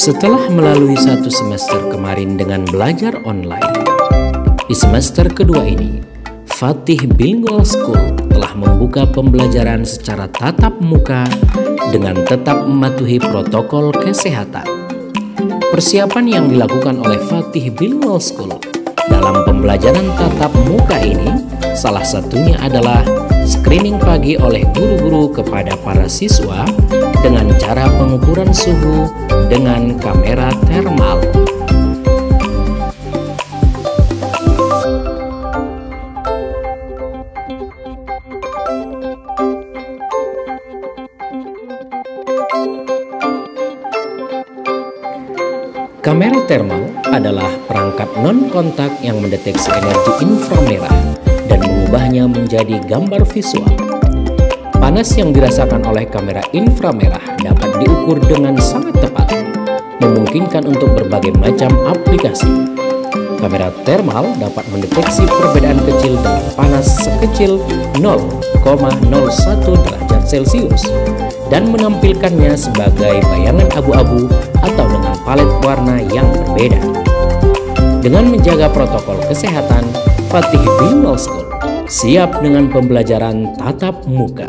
Setelah melalui satu semester kemarin dengan belajar online, di semester kedua ini, Fatih Bilingual School telah membuka pembelajaran secara tatap muka dengan tetap mematuhi protokol kesehatan. Persiapan yang dilakukan oleh Fatih Bilingual School dalam pembelajaran tatap muka ini salah satunya adalah screening pagi oleh guru-guru kepada para siswa dengan cara pengukuran suhu dengan kamera termal. Kamera termal adalah perangkat non-kontak yang mendeteksi energi inframerah dan mengubahnya menjadi gambar visual. Panas yang dirasakan oleh kamera inframerah dapat diukur dengan sangat tepat, memungkinkan untuk berbagai macam aplikasi. Kamera termal dapat mendeteksi perbedaan kecil dengan panas sekecil 0,01 derajat Celcius dan menampilkannya sebagai bayangan abu-abu atau dengan palet warna yang berbeda. Dengan menjaga protokol kesehatan, Fatih Bilingual School siap dengan pembelajaran tatap muka.